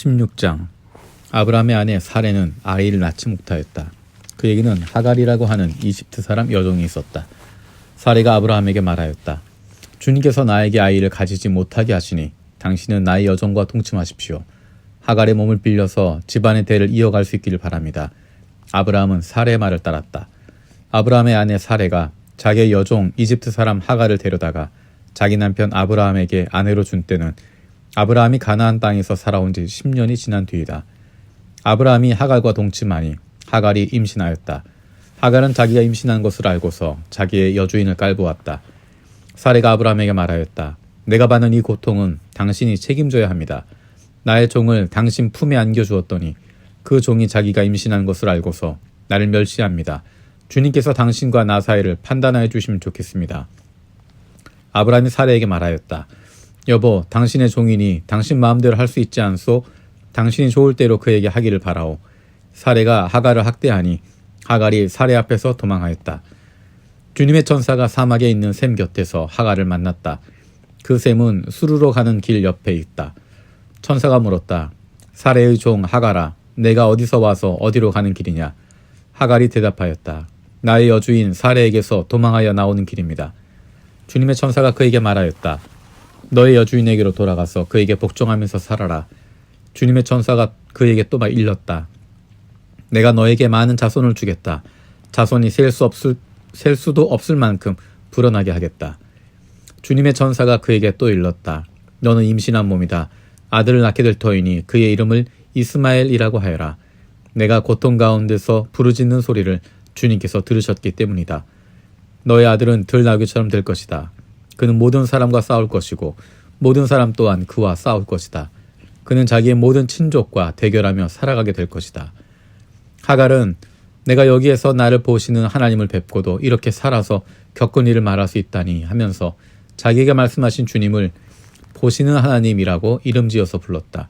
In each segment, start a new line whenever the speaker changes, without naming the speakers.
16장. 아브라함의 아내 사레는 아이를 낳지 못하였다. 그에게는 하갈이라고 하는 이집트 사람 여종이 있었다. 사레가 아브라함에게 말하였다. 주님께서 나에게 아이를 가지지 못하게 하시니 당신은 나의 여종과 동침하십시오. 하갈의 몸을 빌려서 집안의 대를 이어갈 수 있기를 바랍니다. 아브라함은 사레의 말을 따랐다. 아브라함의 아내 사레가 자기의 여종 이집트 사람 하갈을 데려다가 자기 남편 아브라함에게 아내로 준 때는 아브라함이 가나안 땅에서 살아온 지 10년이 지난 뒤이다. 아브라함이 하갈과 동침하니 하갈이 임신하였다. 하갈은 자기가 임신한 것을 알고서 자기의 여주인을 깔보았다. 사레가 아브라함에게 말하였다. 내가 받는 이 고통은 당신이 책임져야 합니다. 나의 종을 당신 품에 안겨주었더니 그 종이 자기가 임신한 것을 알고서 나를 멸시합니다. 주님께서 당신과 나 사이를 판단하여 주시면 좋겠습니다. 아브라함이 사레에게 말하였다. 여보, 당신의 종이니 당신 마음대로 할 수 있지 않소? 당신이 좋을 대로 그에게 하기를 바라오. 사레가 하갈을 학대하니 하갈이 사레 앞에서 도망하였다. 주님의 천사가 사막에 있는 샘 곁에서 하갈을 만났다. 그 샘은 수르로 가는 길 옆에 있다. 천사가 물었다. 사레의 종 하갈아, 내가 어디서 와서 어디로 가는 길이냐? 하갈이 대답하였다. 나의 여주인 사레에게서 도망하여 나오는 길입니다. 주님의 천사가 그에게 말하였다. 너의 여주인에게로 돌아가서 그에게 복종하면서 살아라. 주님의 천사가 그에게 또 일렀다. 내가 너에게 많은 자손을 주겠다. 자손이 셀 수도 없을 만큼 불어나게 하겠다. 주님의 천사가 그에게 또 일렀다. 너는 임신한 몸이다. 아들을 낳게 될 터이니 그의 이름을 이스마엘이라고 하여라. 내가 고통 가운데서 부르짖는 소리를 주님께서 들으셨기 때문이다. 너의 아들은 들나귀처럼 될 것이다. 그는 모든 사람과 싸울 것이고 모든 사람 또한 그와 싸울 것이다. 그는 자기의 모든 친족과 대결하며 살아가게 될 것이다. 하갈은 내가 여기에서 나를 보시는 하나님을 뵙고도 이렇게 살아서 겪은 일을 말할 수 있다니 하면서 자기에게 말씀하신 주님을 보시는 하나님이라고 이름 지어서 불렀다.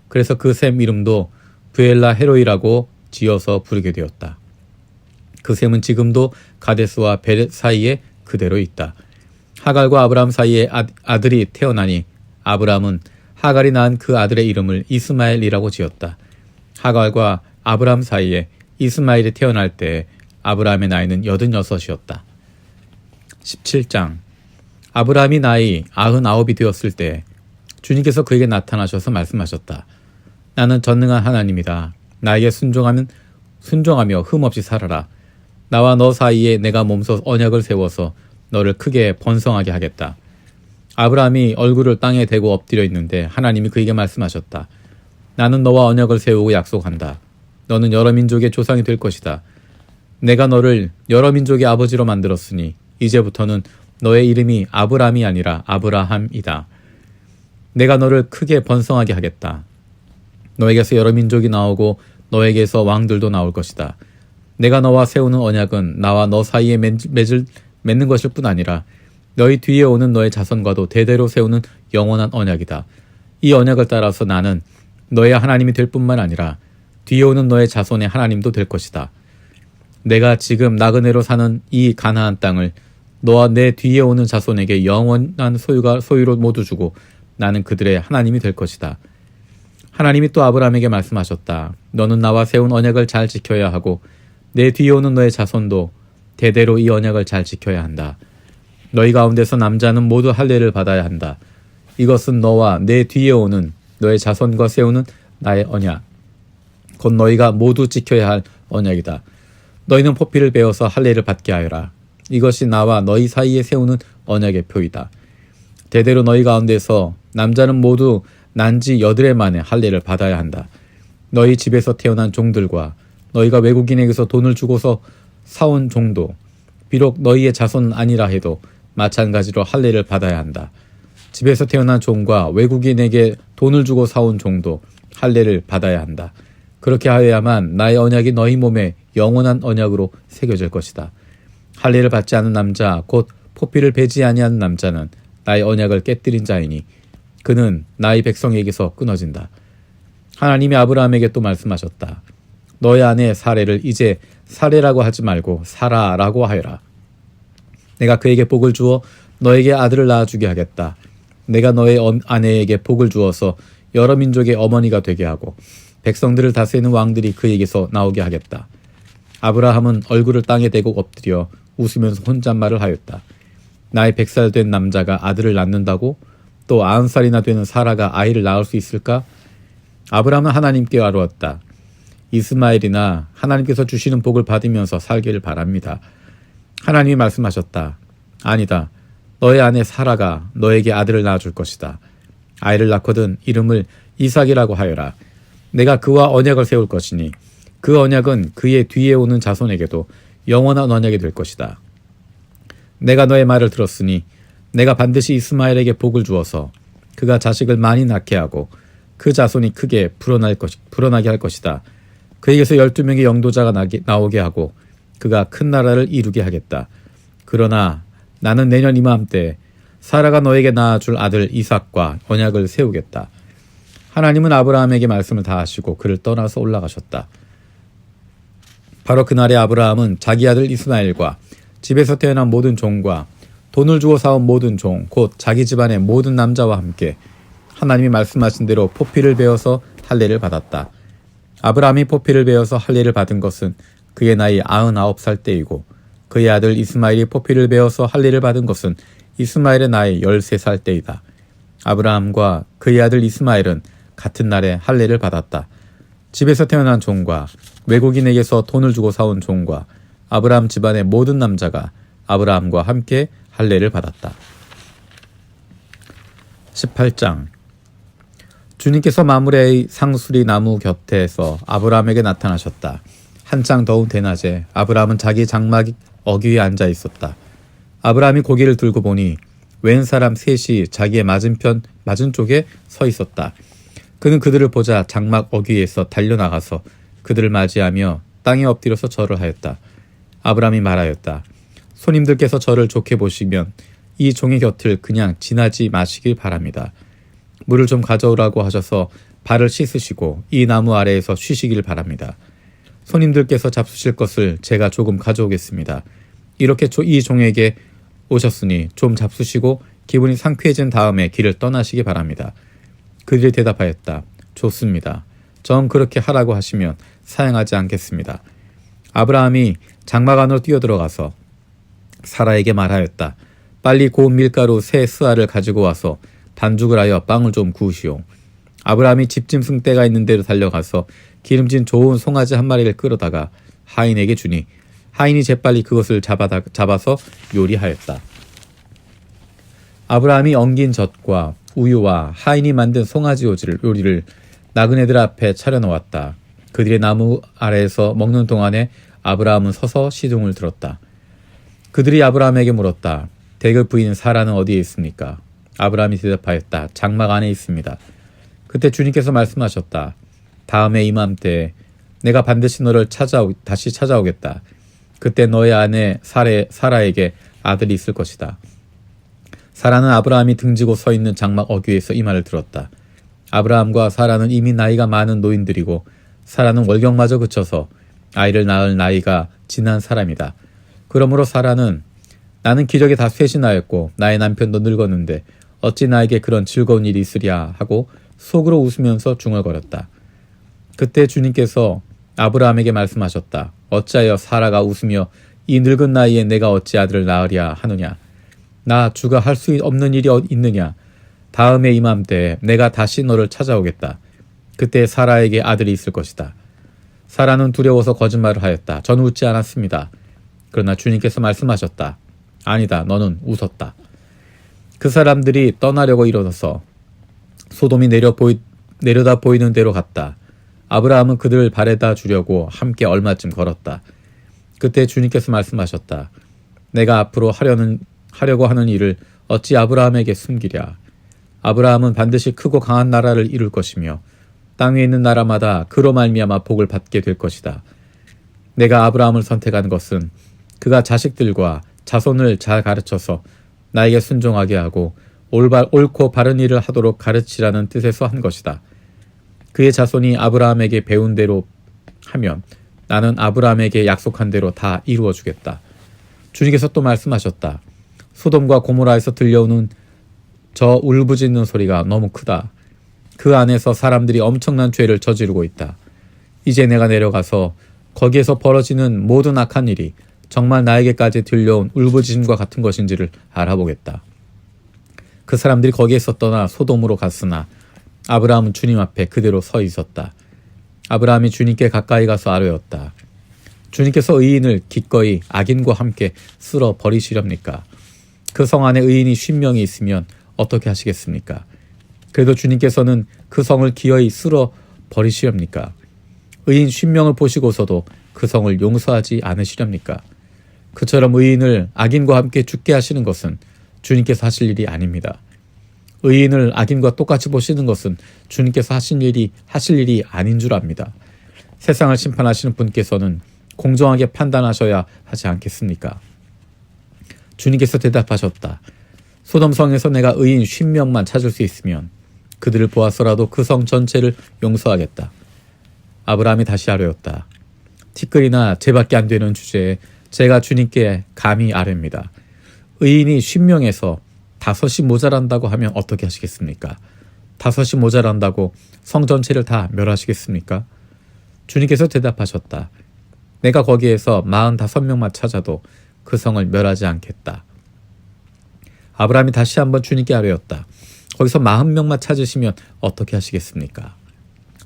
그래서 그 샘 이름도 브엘라 헤로이라고 지어서 부르게 되었다. 그 샘은 지금도 가데스와 베렛 사이에 그대로 있다. 하갈과 아브라함 사이에 아들이 태어나니 아브라함은 하갈이 낳은 그 아들의 이름을 이스마엘이라고 지었다. 하갈과 아브라함 사이에 이스마엘이 태어날 때 아브라함의 나이는 86이었다. 17장. 아브라함이 나이 99이 되었을 때 주님께서 그에게 나타나셔서 말씀하셨다. 나는 전능한 하나님이다. 나에게 순종하며 흠없이 살아라. 나와 너 사이에 내가 몸소 언약을 세워서 너를 크게 번성하게 하겠다. 아브라함이 얼굴을 땅에 대고 엎드려 있는데 하나님이 그에게 말씀하셨다. 나는 너와 언약을 세우고 약속한다. 너는 여러 민족의 조상이 될 것이다. 내가 너를 여러 민족의 아버지로 만들었으니 이제부터는 너의 이름이 아브람이 아니라 아브라함이다. 내가 너를 크게 번성하게 하겠다. 너에게서 여러 민족이 나오고 너에게서 왕들도 나올 것이다. 내가 너와 세우는 언약은 나와 너 사이에 맺는 것일 뿐 아니라 너희 뒤에 오는 너의 자손과도 대대로 세우는 영원한 언약이다. 이 언약을 따라서 나는 너의 하나님이 될 뿐만 아니라 뒤에 오는 너의 자손의 하나님도 될 것이다. 내가 지금 나그네로 사는 이 가나안 땅을 너와 내 뒤에 오는 자손에게 영원한 소유로 모두 주고 나는 그들의 하나님이 될 것이다. 하나님이 또 아브라함에게 말씀하셨다. 너는 나와 세운 언약을 잘 지켜야 하고 내 뒤에 오는 너의 자손도 대대로 이 언약을 잘 지켜야 한다. 너희 가운데서 남자는 모두 할례를 받아야 한다. 이것은 너와 내 뒤에 오는 너의 자손과 세우는 나의 언약, 곧 너희가 모두 지켜야 할 언약이다. 너희는 포피를 베어서 할례를 받게 하여라. 이것이 나와 너희 사이에 세우는 언약의 표이다. 대대로 너희 가운데서 남자는 모두 난지 8해 만에 할례를 받아야 한다. 너희 집에서 태어난 종들과 너희가 외국인에게서 돈을 주고서 사온 종도 비록 너희의 자손은 아니라 해도 마찬가지로 할례를 받아야 한다. 집에서 태어난 종과 외국인에게 돈을 주고 사온 종도 할례를 받아야 한다. 그렇게 하여야만 나의 언약이 너희 몸에 영원한 언약으로 새겨질 것이다. 할례를 받지 않은 남자 곧 포피를 베지 아니하는 남자는 나의 언약을 깨뜨린 자이니 그는 나의 백성에게서 끊어진다. 하나님이 아브라함에게 또 말씀하셨다. 너의 아내 사레를 이제 사레라고 하지 말고 사라라고 하여라. 내가 그에게 복을 주어 너에게 아들을 낳아주게 하겠다. 내가 너의 아내에게 복을 주어서 여러 민족의 어머니가 되게 하고 백성들을 다스리는 왕들이 그에게서 나오게 하겠다. 아브라함은 얼굴을 땅에 대고 엎드려 웃으면서 혼잣말을 하였다. 나의 100살 된 남자가 아들을 낳는다고? 또 90살이나 되는 사라가 아이를 낳을 수 있을까? 아브라함은 하나님께 아뢰었다. 이스마엘이나 하나님께서 주시는 복을 받으면서 살기를 바랍니다. 하나님이 말씀하셨다. 아니다. 너의 아내 사라가 너에게 아들을 낳아줄 것이다. 아이를 낳거든 이름을 이삭이라고 하여라. 내가 그와 언약을 세울 것이니 그 언약은 그의 뒤에 오는 자손에게도 영원한 언약이 될 것이다. 내가 너의 말을 들었으니 내가 반드시 이스마엘에게 복을 주어서 그가 자식을 많이 낳게 하고 그 자손이 크게 불어나게 할 것이다. 그에게서 12명의 영도자가 나오게 하고 그가 큰 나라를 이루게 하겠다. 그러나 나는 내년 이맘때 사라가 너에게 낳아줄 아들 이삭과 언약을 세우겠다. 하나님은 아브라함에게 말씀을 다하시고 그를 떠나서 올라가셨다. 바로 그날에 아브라함은 자기 아들 이스마엘과 집에서 태어난 모든 종과 돈을 주어 사온 모든 종, 곧 자기 집안의 모든 남자와 함께 하나님이 말씀하신 대로 포피를 베어서 할례를 받았다. 아브라함이 포피를 베어서 할례를 받은 것은 그의 나이 99살 때이고 그의 아들 이스마엘이 포피를 베어서 할례를 받은 것은 이스마엘의 나이 13살 때이다. 아브라함과 그의 아들 이스마엘은 같은 날에 할례를 받았다. 집에서 태어난 종과 외국인에게서 돈을 주고 사온 종과 아브라함 집안의 모든 남자가 아브라함과 함께 할례를 받았다. 18장 주님께서 마므레의 상수리 나무 곁에서 아브라함에게 나타나셨다. 한창 더운 대낮에 아브라함은 자기 장막 어귀에 앉아 있었다. 아브라함이 고개를 들고 보니 웬 사람 셋이 자기의 맞은 쪽에 서 있었다. 그는 그들을 보자 장막 어귀에서 달려나가서 그들을 맞이하며 땅에 엎드려서 절을 하였다. 아브라함이 말하였다. 손님들께서 저를 좋게 보시면 이 종의 곁을 그냥 지나지 마시길 바랍니다. 물을 좀 가져오라고 하셔서 발을 씻으시고 이 나무 아래에서 쉬시길 바랍니다. 손님들께서 잡수실 것을 제가 조금 가져오겠습니다. 이렇게 이 종에게 오셨으니 좀 잡수시고 기분이 상쾌해진 다음에 길을 떠나시기 바랍니다. 그들이 대답하였다. 좋습니다. 전 그렇게 하라고 하시면 사양하지 않겠습니다. 아브라함이 장막 안으로 뛰어들어가서 사라에게 말하였다. 빨리 고운 밀가루 3스아를 가지고 와서 반죽을 하여 빵을 좀 구우시오. 아브라함이 집짐승 떼가 있는 데로 달려가서 기름진 좋은 송아지 한 마리를 끌어다가 하인에게 주니 하인이 재빨리 그것을 잡아서 요리하였다. 아브라함이 엉긴 젖과 우유와 하인이 만든 송아지 요리를 나그네들 앞에 차려놓았다. 그들의 나무 아래에서 먹는 동안에 아브라함은 서서 시중을 들었다. 그들이 아브라함에게 물었다. 대그 부인 사라는 어디에 있습니까? 아브라함이 대답하였다. 장막 안에 있습니다. 그때 주님께서 말씀하셨다. 다음에 이맘때 내가 반드시 너를 다시 찾아오겠다. 그때 너의 아내 사라에게 아들이 있을 것이다. 사라는 아브라함이 등지고 서 있는 장막 어귀에서 이 말을 들었다. 아브라함과 사라는 이미 나이가 많은 노인들이고 사라는 월경마저 그쳐서 아이를 낳을 나이가 지난 사람이다. 그러므로 사라는 나는 기력이 다 쇠신하였고 나의 남편도 늙었는데 어찌 나에게 그런 즐거운 일이 있으랴 하고 속으로 웃으면서 중얼거렸다. 그때 주님께서 아브라함에게 말씀하셨다. 어찌하여 사라가 웃으며 이 늙은 나이에 내가 어찌 아들을 낳으랴 하느냐. 나 주가 할 수 없는 일이 있느냐. 다음에 이맘때 내가 다시 너를 찾아오겠다. 그때 사라에게 아들이 있을 것이다. 사라는 두려워서 거짓말을 하였다. 저는 웃지 않았습니다. 그러나 주님께서 말씀하셨다. 아니다. 너는 웃었다. 그 사람들이 떠나려고 일어나서 소돔이 내려다 보이는 데로 갔다. 아브라함은 그들을 바래다 주려고 함께 얼마쯤 걸었다. 그때 주님께서 말씀하셨다. 내가 앞으로 하려고 하는 일을 어찌 아브라함에게 숨기랴. 아브라함은 반드시 크고 강한 나라를 이룰 것이며 땅 위에 있는 나라마다 그로 말미암아 복을 받게 될 것이다. 내가 아브라함을 선택한 것은 그가 자식들과 자손을 잘 가르쳐서 나에게 순종하게 하고 옳고 바른 일을 하도록 가르치라는 뜻에서 한 것이다. 그의 자손이 아브라함에게 배운 대로 하면 나는 아브라함에게 약속한 대로 다 이루어 주겠다. 주님께서 또 말씀하셨다. 소돔과 고모라에서 들려오는 저 울부짖는 소리가 너무 크다. 그 안에서 사람들이 엄청난 죄를 저지르고 있다. 이제 내가 내려가서 거기에서 벌어지는 모든 악한 일이 정말 나에게까지 들려온 울부짖음과 같은 것인지를 알아보겠다. 그 사람들이 거기에서 떠나 소돔으로 갔으나 아브라함은 주님 앞에 그대로 서 있었다. 아브라함이 주님께 가까이 가서 아뢰었다. 주님께서 의인을 기꺼이 악인과 함께 쓸어 버리시렵니까? 그 성 안에 의인이 50명이 있으면 어떻게 하시겠습니까? 그래도 주님께서는 그 성을 기어이 쓸어 버리시렵니까? 의인 50명을 보시고서도 그 성을 용서하지 않으시렵니까? 그처럼 의인을 악인과 함께 죽게 하시는 것은 주님께서 하실 일이 아닙니다. 의인을 악인과 똑같이 보시는 것은 주님께서 하실 일이 아닌 줄 압니다. 세상을 심판하시는 분께서는 공정하게 판단하셔야 하지 않겠습니까? 주님께서 대답하셨다. 소돔성에서 내가 의인 50명만 찾을 수 있으면 그들을 보아서라도 그 성 전체를 용서하겠다. 아브라함이 다시 아뢰었다. 티끌이나 재밖에 안 되는 주제에 제가 주님께 감히 아뢰입니다. 의인이 50명에서 5이 모자란다고 하면 어떻게 하시겠습니까? 5이 모자란다고 성 전체를 다 멸하시겠습니까? 주님께서 대답하셨다. 내가 거기에서 45명만 찾아도 그 성을 멸하지 않겠다. 아브라함이 다시 한번 주님께 아뢰었다. 거기서 40명만 찾으시면 어떻게 하시겠습니까?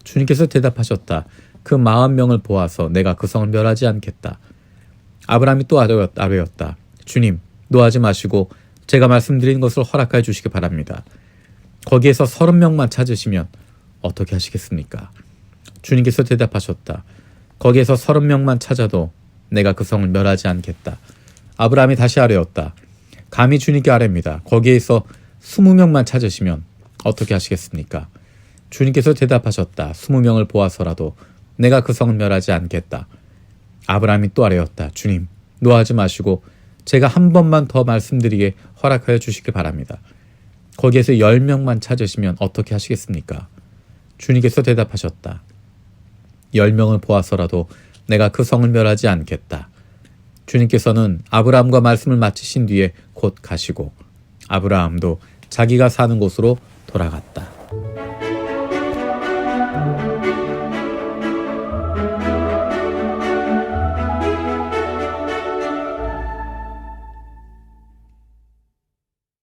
주님께서 대답하셨다. 그 40명을 보아서 내가 그 성을 멸하지 않겠다. 아브라함이 또 아뢰었다. 주님, 노하지 마시고 제가 말씀드린 것을 허락하여 주시기 바랍니다. 거기에서 30명만 찾으시면 어떻게 하시겠습니까? 주님께서 대답하셨다. 거기에서 30명만 찾아도 내가 그 성을 멸하지 않겠다. 아브라함이 다시 아뢰었다. 감히 주님께 아뢰입니다. 거기에서 20명만 찾으시면 어떻게 하시겠습니까? 주님께서 대답하셨다. 20명을 보아서라도 내가 그 성을 멸하지 않겠다. 아브라함이 또 아뢰었다. 주님, 노하지 마시고 제가 한 번만 더 말씀드리게 허락하여 주시기 바랍니다. 거기에서 10명만 찾으시면 어떻게 하시겠습니까? 주님께서 대답하셨다. 10명을 보아서라도 내가 그 성을 멸하지 않겠다. 주님께서는 아브라함과 말씀을 마치신 뒤에 곧 가시고 아브라함도 자기가 사는 곳으로 돌아갔다.